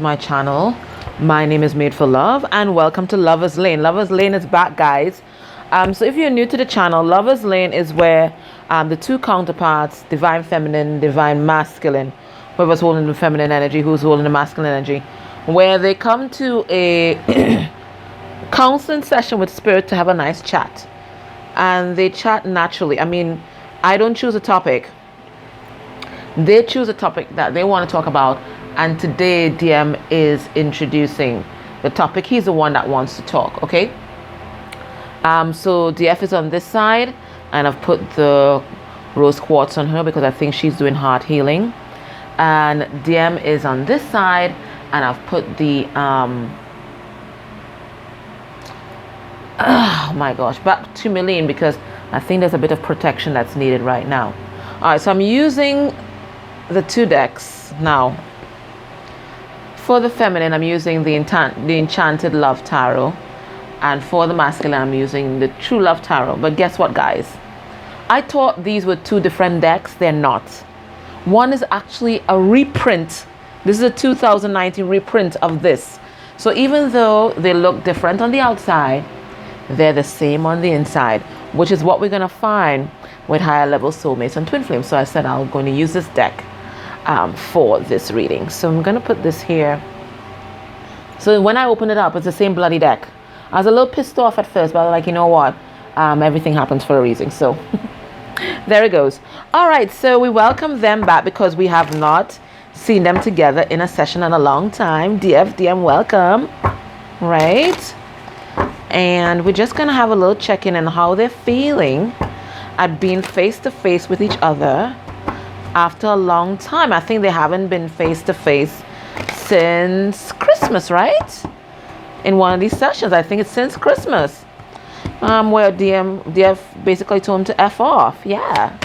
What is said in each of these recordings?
my channel. My name is Made for Love and welcome to Luvers Lane. Luvers Lane is back, guys. So if you're new to the channel, Luvers Lane is where the two counterparts, divine feminine, divine masculine, whoever's holding the feminine energy, who's holding the masculine energy, where they come to a counseling session with spirit to have a nice chat. And they chat naturally. I mean, I don't choose a topic. They choose a topic that they want to talk about, and today DM is introducing the topic. He's the one that wants to talk, okay? So DF is on this side, and I've put the rose quartz on her because I think she's doing heart healing. And DM is on this side, and I've put the oh my gosh, back to Milene because I think there's a bit of protection that's needed right now. All right, so I'm using the two decks now. For the feminine, I'm using the Enchanted Love Tarot, and for the masculine, I'm using the True Love Tarot. But guess what, guys? I thought these were two different decks. They're not. One is actually a reprint. This is a 2019 reprint of this. So even though they look different on the outside, they're the same on the inside, which is what we're going to find with higher level soulmates and twin flames. So I said I'm going to use this deck for this reading. So I'm going to put this here. So when I open it up, it's the same bloody deck. I was a little pissed off at first, but I was like, you know what? Everything happens for a reason. So there it goes. All right. So we welcome them back because we have not seen them together in a session in a long time. DM, welcome. Right. And we're just going to have a little check-in on how they're feeling at being face-to-face with each other after a long time. I think they haven't been face-to-face since Christmas, right? In one of these sessions. I think it's since Christmas. Where DF basically told him to F off. Yeah.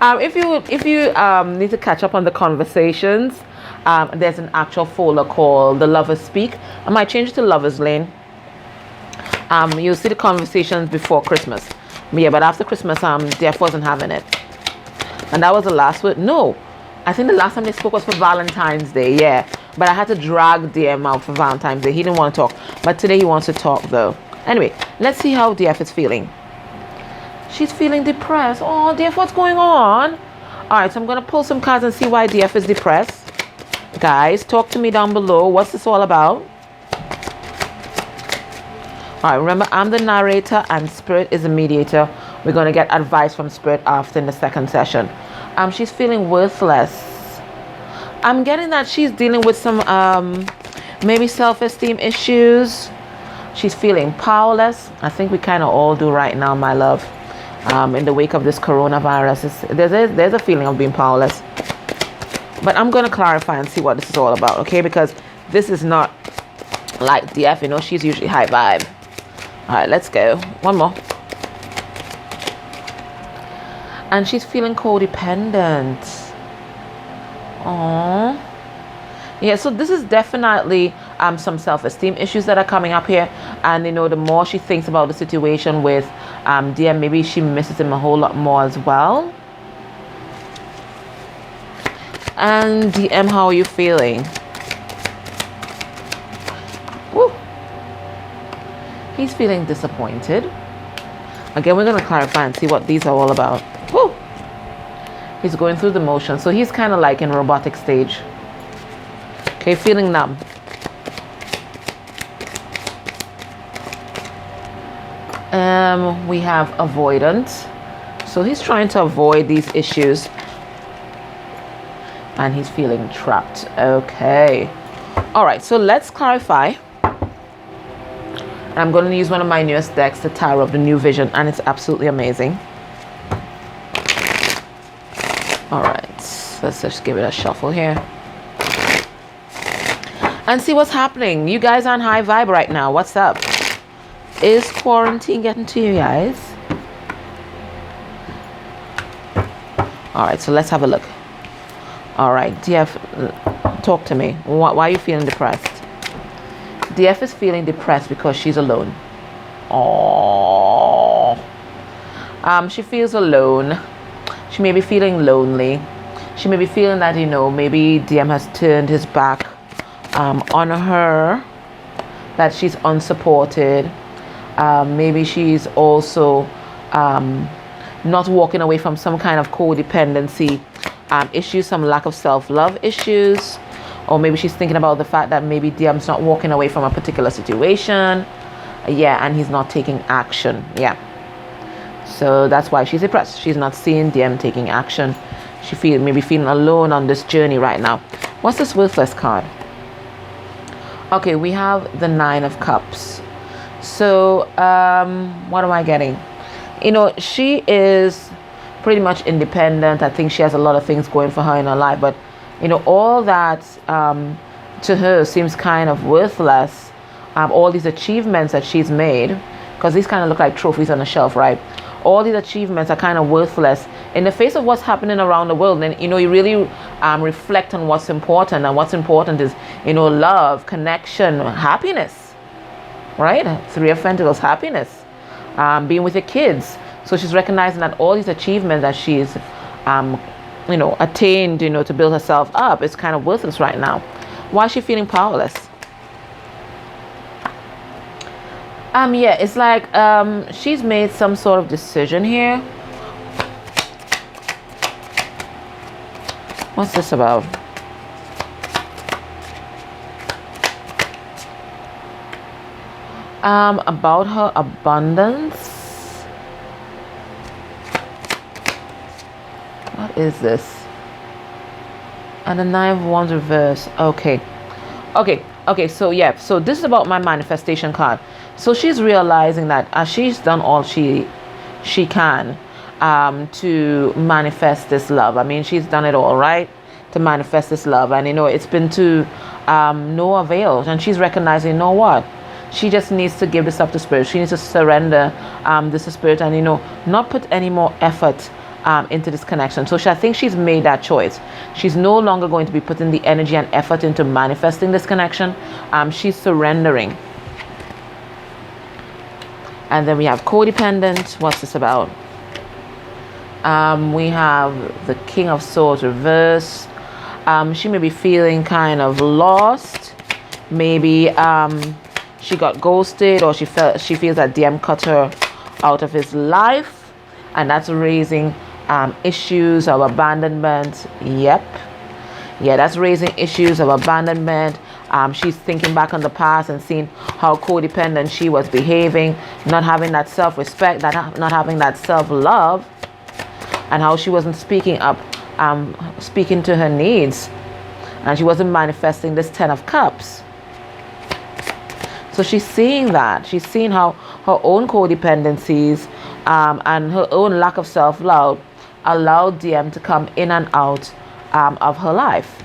If you need to catch up on the conversations, there's an actual folder called the Luvers Speak. I might change it to Luvers Lane. You'll see the conversations before Christmas. Yeah, but after Christmas, DF wasn't having it. And that was the last word. No, I think the last time they spoke was for Valentine's Day. Yeah, but I had to drag DM out for Valentine's Day. He didn't want to talk, but today he wants to talk though. Anyway, let's see how DF is feeling. She's feeling depressed. Oh, DF, what's going on? All right, so I'm going to pull some cards and see why DF is depressed. Guys, talk to me down below. What's this all about? All right, remember, I'm the narrator and Spirit is the mediator. We're going to get advice from Spirit after in the second session. She's feeling worthless. I'm getting that she's dealing with some maybe self-esteem issues. She's feeling powerless. I think we kind of all do right now, my love. In the wake of this coronavirus, there's a feeling of being powerless. But I'm going to clarify and see what this is all about, okay? Because this is not like DF, you know, she's usually high vibe. All right, let's go. One more. And she's feeling codependent. Aww. Yeah, so this is definitely some self-esteem issues that are coming up here. And, you know, the more she thinks about the situation with DM, maybe she misses him a whole lot more as well. And DM, how are you feeling? Woo. He's feeling disappointed. Again, we're going to clarify and see what these are all about. Woo. He's going through the motions. So he's kind of like in robotic stage. Okay, feeling numb. We have avoidance. So he's trying to avoid these issues. And he's feeling trapped. Okay. All right, so let's clarify. I'm going to use one of my newest decks, the Tarot of the New Vision, and it's absolutely amazing. All right, let's just give it a shuffle here. And see what's happening. You guys are on high vibe right now. What's up? Is quarantine getting to you guys? All right, so let's have a look. All right, DF, talk to me. Why are you feeling depressed? DF is feeling depressed because she's alone. Aww. She feels alone. She may be feeling lonely. She may be feeling that, maybe DM has turned his back on her, that she's unsupported. Maybe she's also not walking away from some kind of codependency issues, some lack of self-love issues. Or maybe she's thinking about the fact that maybe DM's not walking away from a particular situation. Yeah, and he's not taking action. Yeah. So that's why she's depressed. She's not seeing DM taking action. She maybe feeling alone on this journey right now. What's this worthless card? Okay, we have the 9 of Cups. So what am I getting? She is pretty much independent. I think she has a lot of things going for her in her life, but all that to her seems kind of worthless. All these achievements that she's made, because these kind of look like trophies on a shelf, right? All these achievements are kind of worthless in the face of what's happening around the world. And you really reflect on what's important, and what's important is love, connection, happiness, right? 3 of Pentacles, happiness, being with your kids. So she's recognizing that all these achievements that she's attained, to build herself up, is kind of worthless right now. Why is she feeling powerless? Yeah, it's like she's made some sort of decision here. What's this about? About her abundance. What is this? And the 9 of Wands reverse. Okay, so yeah, so this is about my manifestation card. So she's realizing that as she's done all she can to manifest this love. I mean, she's done it all, right, to manifest this love, and it's been to no avail. And she's recognizing, what, she just needs to give this up to Spirit. She needs to surrender this to Spirit, and not put any more effort into this connection. So I think she's made that choice. She's no longer going to be putting the energy and effort into manifesting this connection. She's surrendering. And then we have codependent. What's this about? We have the King of Swords reversed. She may be feeling kind of lost. Maybe she got ghosted, or she feels that DM cut her out of his life, and that's raising issues of abandonment. Yep. Yeah, that's raising issues of abandonment. She's thinking back on the past and seeing how codependent she was behaving, not having that self-respect, not having that self-love, and how she wasn't speaking up, speaking to her needs, and she wasn't manifesting this 10 of Cups. So she's seeing that. She's seeing how her own codependencies and her own lack of self-love allowed DM to come in and out of her life.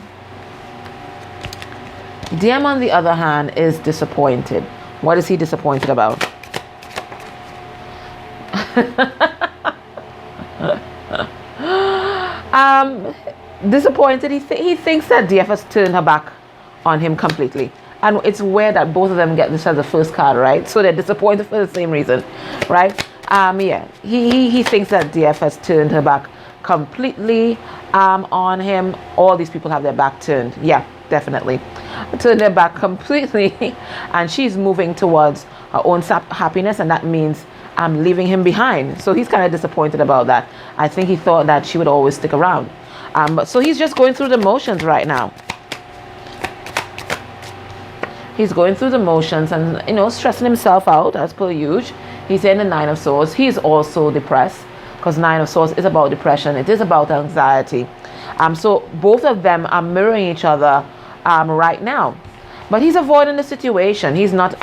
DM, on the other hand, is disappointed. What is he disappointed about? Disappointed. He thinks that DF has turned her back on him completely. And it's weird that both of them get this as the first card, right? So they're disappointed for the same reason, right? Yeah, he thinks that DF has turned her back completely on him. All these people have their back turned. Yeah, definitely. Turned their back completely. And she's moving towards her own happiness, and that means leaving him behind. So he's kind of disappointed about that. I think he thought that she would always stick around. So he's just going through the motions right now. He's going through the motions and, stressing himself out as per usual. He's in the 9 of Swords. He's also depressed, because 9 of Swords is about depression. It is about anxiety. So both of them are mirroring each other right now. But he's avoiding the situation. He's not...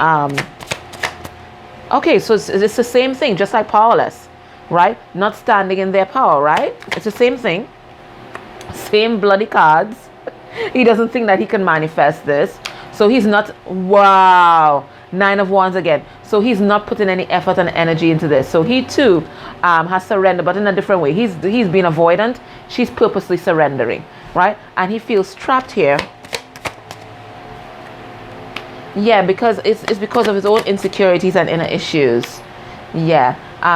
Okay, so it's the same thing, just like powerless, right? Not standing in their power, right? It's the same thing. Same bloody cards. He doesn't think that he can manifest this. So he's not... Wow! 9 of Wands again. So he's not putting any effort and energy into this. So he too has surrendered, but in a different way. He's been avoidant. She's purposely surrendering, right? And he feels trapped here. Yeah, because it's because of his own insecurities and inner issues. Yeah.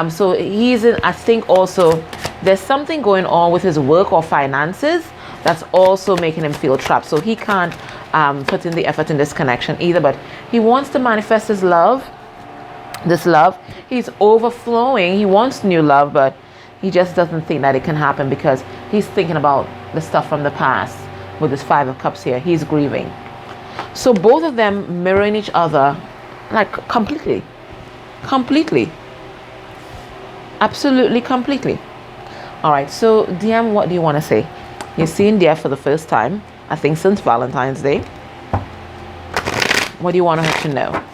So he's in, I think also there's something going on with his work or finances, that's also making him feel trapped. So he can't put in the effort in this connection either, but he wants to manifest his love, this love. He's overflowing. He wants new love, but he just doesn't think that it can happen because he's thinking about the stuff from the past. With this Five of Cups here, he's grieving. So both of them mirroring each other, like completely, absolutely completely. All right, so DM, what do you want to say? You're seeing Death for the first time, I think since Valentine's Day. What do you want her to know?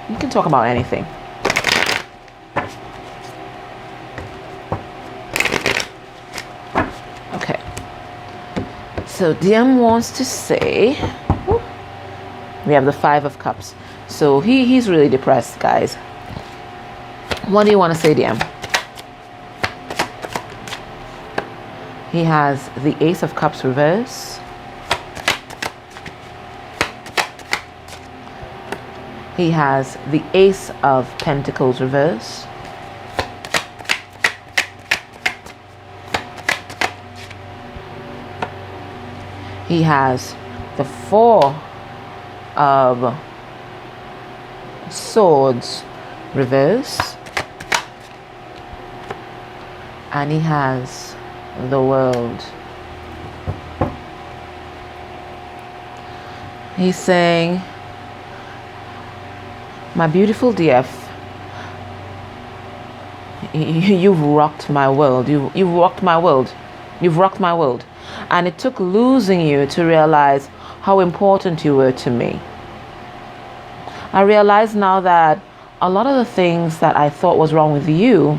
You can talk about anything. Okay. So DM wants to say, we have the Five of Cups. So he's really depressed, guys. What do you want to say, DM? He has the Ace of Cups reverse. He has the Ace of Pentacles reverse. He has the Four of Swords reverse. And he has the World. He's saying, my beautiful DF, you've rocked my world. You've rocked my world. You've rocked my world. And it took losing you to realize how important you were to me. I realize now that a lot of the things that I thought was wrong with you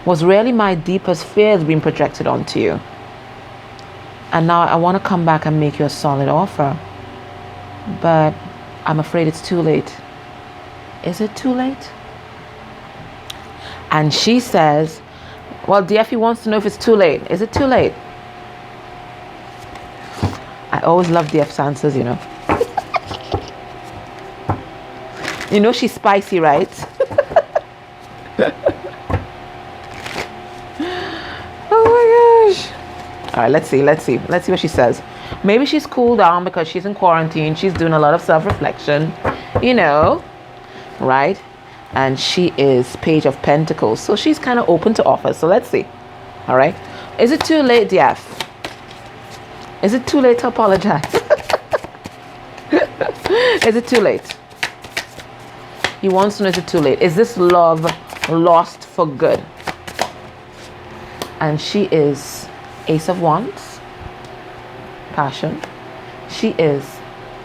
was really my deepest fears being projected onto you. And now I want to come back and make you a solid offer. But I'm afraid it's too late. Is it too late? And she says, well, DFE wants to know if it's too late. Is it too late? I always love DF's answers, you know. You know she's spicy, right? Oh my gosh. All right, let's see what she says. Maybe she's cooled down because she's in quarantine. She's doing a lot of self-reflection, you know, right? And she is Page of Pentacles, so she's kind of open to offers. So let's see. All right, is it too late, DF? Is it too late to apologize? Is it too late? He wants to know, is it too late? Is this love lost for good? And she is Ace of Wands, passion. She is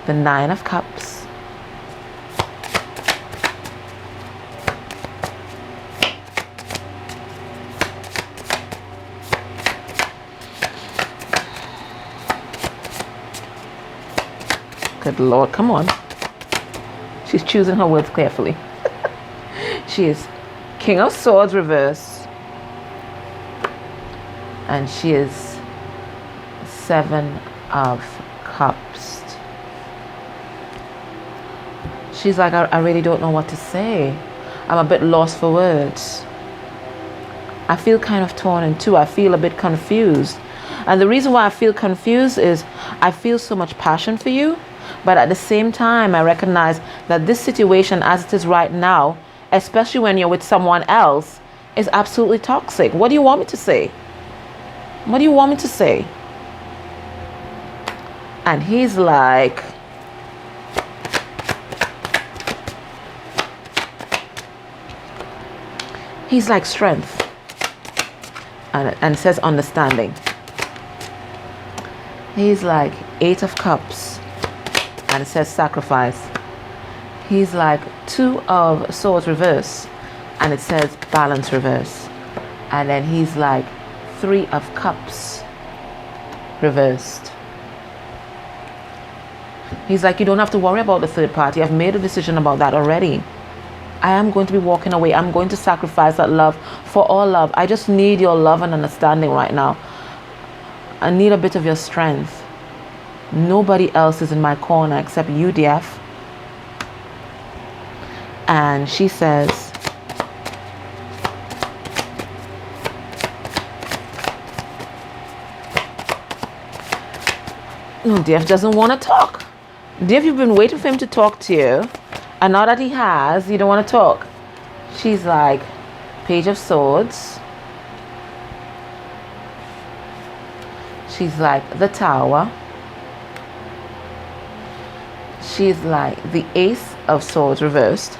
the Nine of Cups. Good Lord, come on. She's choosing her words carefully. She is King of Swords reverse. And she is Seven of Cups. She's like, I really don't know what to say. I'm a bit lost for words. I feel kind of torn in two. I feel a bit confused. And the reason why I feel confused is I feel so much passion for you. But at the same time, I recognize that this situation as it is right now, especially when you're with someone else, is absolutely toxic. What do you want me to say? What do you want me to say? And he's like, strength. And says understanding. He's like Eight of Cups. And it says sacrifice. He's like Two of Swords reverse. And it says balance reverse. And then he's like Three of Cups reversed. He's like, you don't have to worry about the third party. I've made a decision about that already. I am going to be walking away. I'm going to sacrifice that love for all love. I just need your love and understanding right now. I need a bit of your strength. Nobody else is in my corner except you, DF. And she says, DF doesn't want to talk. DF, you've been waiting for him to talk to you, and now that he has, you don't want to talk. She's like, Page of Swords. She's like the Tower. She's like the Ace of Swords reversed.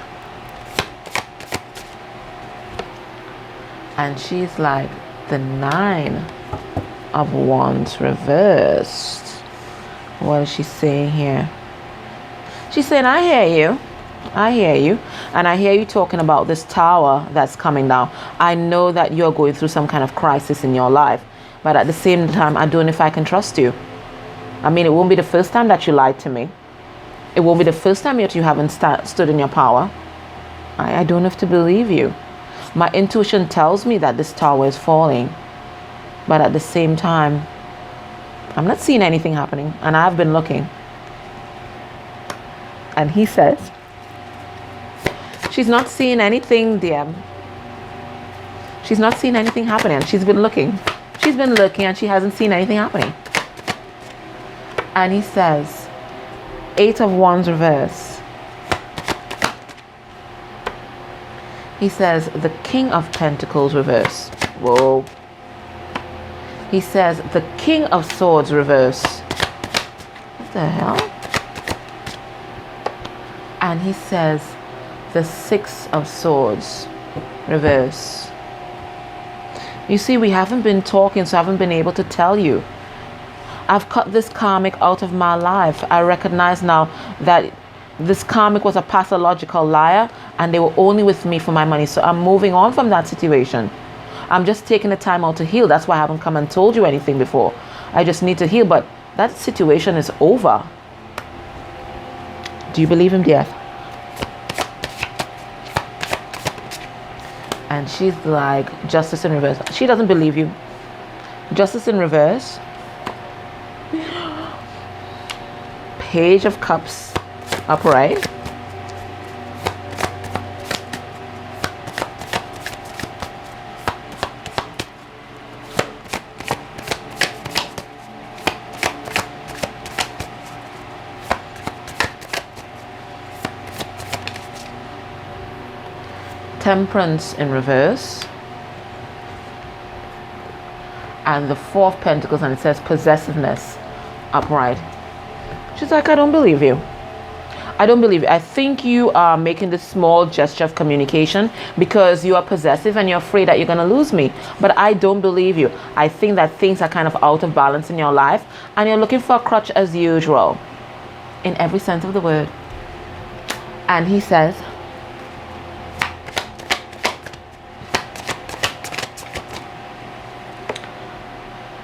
And she's like the Nine of Wands reversed. What is she saying here? She's saying, I hear you. I hear you. And I hear you talking about this tower that's coming down. I know that you're going through some kind of crisis in your life. But at the same time, I don't know if I can trust you. I mean, it won't be the first time that you lied to me. It won't be the first time that you haven't stood in your power. I don't have to believe you. My intuition tells me that this tower is falling. But at the same time, I'm not seeing anything happening. And I've been looking. And he says, she's not seeing anything, DM. She's not seeing anything happening. She's been looking. She's been looking and she hasn't seen anything happening. And he says, Eight of Wands reverse. He says, the King of Pentacles reverse. Whoa. He says, the King of Swords reverse. What the hell? And he says, the Six of Swords reverse. You see, we haven't been talking, so I haven't been able to tell you. I've cut this karmic out of my life. I recognize now that this karmic was a pathological liar and they were only with me for my money. So I'm moving on from that situation. I'm just taking the time out to heal. That's why I haven't come and told you anything before. I just need to heal, but that situation is over. Do you believe him, dear? And she's like, Justice in reverse. She doesn't believe you. Justice in reverse. Page of Cups upright. Temperance in reverse. And the Four of Pentacles, and it says possessiveness upright. She's like, I don't believe you. I don't believe you. I think you are making this small gesture of communication because you are possessive and you're afraid that you're going to lose me. But I don't believe you. I think that things are kind of out of balance in your life and you're looking for a crutch as usual. In every sense of the word. And he says,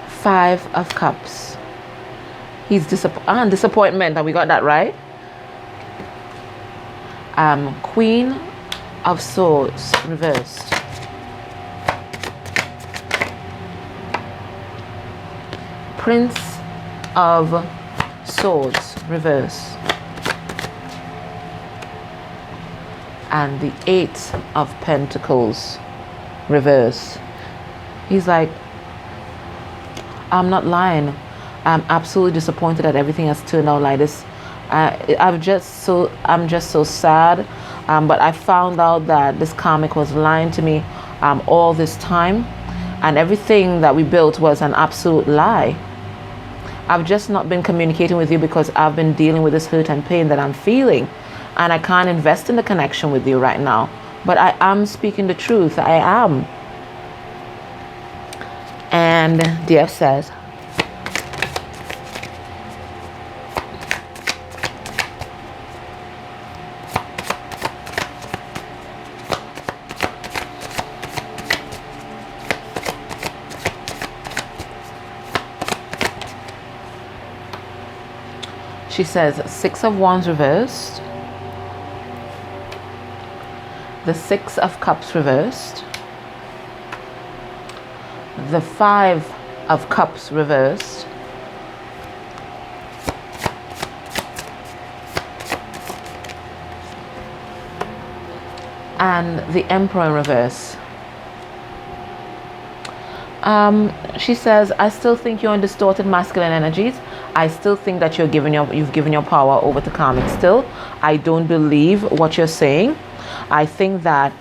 Five of Cups. He's disappointment. And we got that right. Queen of Swords reversed. Prince of Swords reversed. And the Eight of Pentacles reversed. He's like, I'm not lying. I'm absolutely disappointed that everything has turned out like this. I'm just so sad. But I found out that this karmic was lying to me all this time, and everything that we built was an absolute lie. I've just not been communicating with you because I've been dealing with this hurt and pain that I'm feeling, and I can't invest in the connection with you right now. But I am speaking the truth. I am. And DF says, she says, Six of Wands reversed, the Six of Cups reversed, the Five of Cups reversed, and the Emperor in reverse. She says, I still think you're in distorted masculine energies. I still think that you've given your power over to karmic still. I don't believe what you're saying. I think that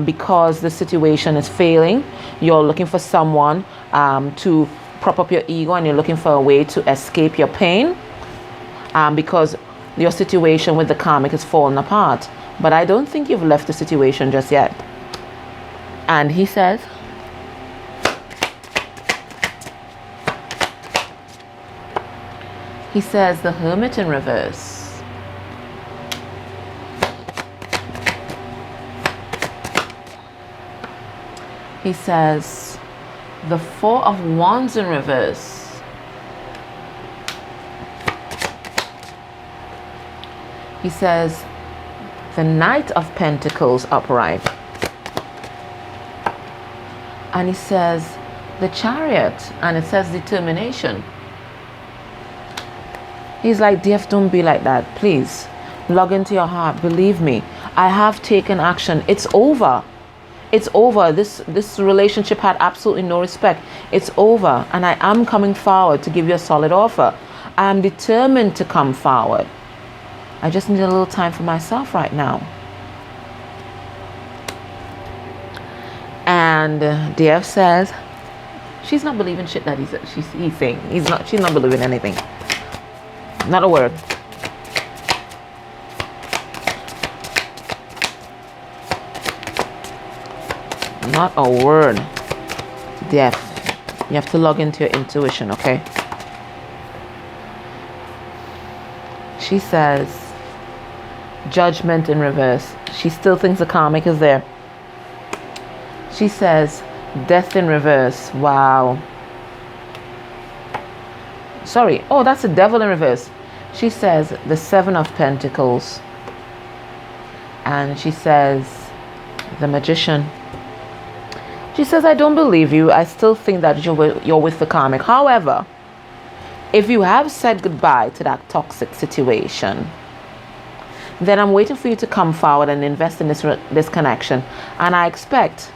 because the situation is failing, you're looking for someone to prop up your ego, and you're looking for a way to escape your pain because your situation with the karmic is falling apart. But I don't think you've left the situation just yet. And he says, the Hermit in reverse. He says, the Four of Wands in reverse. He says, the Knight of Pentacles upright. And he says, the Chariot, and it says determination. He's like, DF, don't be like that. Please, log into your heart. Believe me, I have taken action. It's over. It's over. This relationship had absolutely no respect. It's over. And I am coming forward to give you a solid offer. I am determined to come forward. I just need a little time for myself right now. And DF says, she's not believing shit that he's saying. She's not believing anything. Not a word. Not a word. Deaf. You have to log into your intuition, okay? She says, Judgment in reverse. She still thinks the karmic is there. She says, Death in reverse. Wow. Sorry. Oh, that's the Devil in reverse. She says, the Seven of Pentacles. And she says, the Magician. She says, I don't believe you. I still think that you're with the karmic. However, if you have said goodbye to that toxic situation, then I'm waiting for you to come forward and invest in this connection. And I expect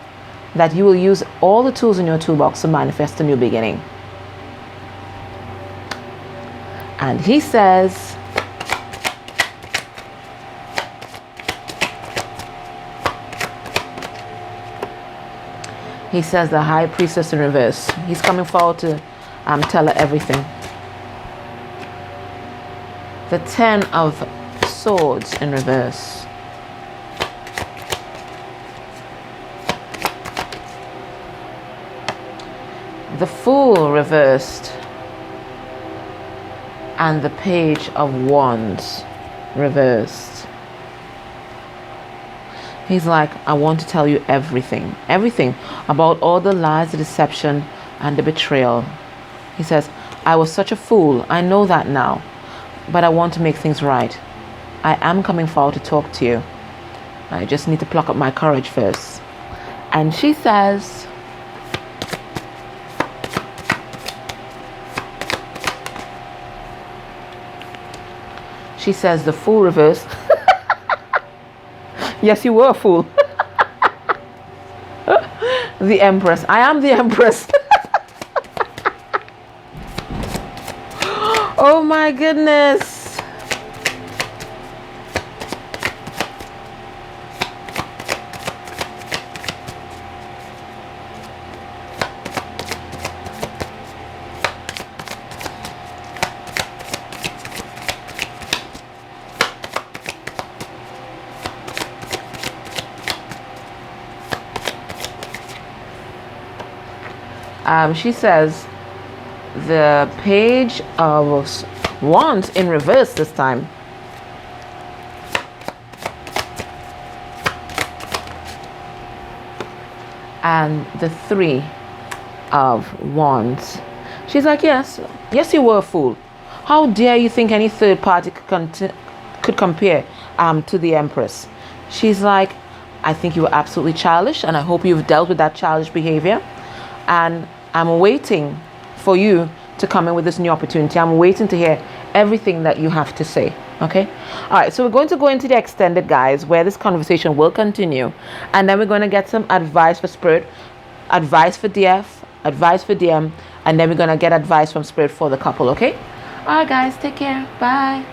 that you will use all the tools in your toolbox to manifest a new beginning. And he says, the High Priestess in reverse. He's coming forward to tell her everything. The Ten of Swords in reverse. The Fool reversed. And the Page of Wands reversed. He's like, I want to tell you everything. Everything about all the lies, the deception, and the betrayal. He says, I was such a fool. I know that now. But I want to make things right. I am coming forward to talk to you. I just need to pluck up my courage first. And she says, the Fool reverse. Yes, you were a fool. The Empress. I am the Empress. Oh my goodness. She says, the Page of Wands in reverse this time. And the Three of Wands. She's like, yes, you were a fool. How dare you think any third party could compare to the Empress? She's like, I think you were absolutely childish, and I hope you've dealt with that childish behavior. And I'm waiting for you to come in with this new opportunity. I'm waiting to hear everything that you have to say. Okay? All right, so we're going to go into the extended, guys, where this conversation will continue. And then we're going to get some advice for Spirit, advice for DF, advice for DM, and then we're going to get advice from Spirit for the couple. Okay? All right, guys, take care. Bye.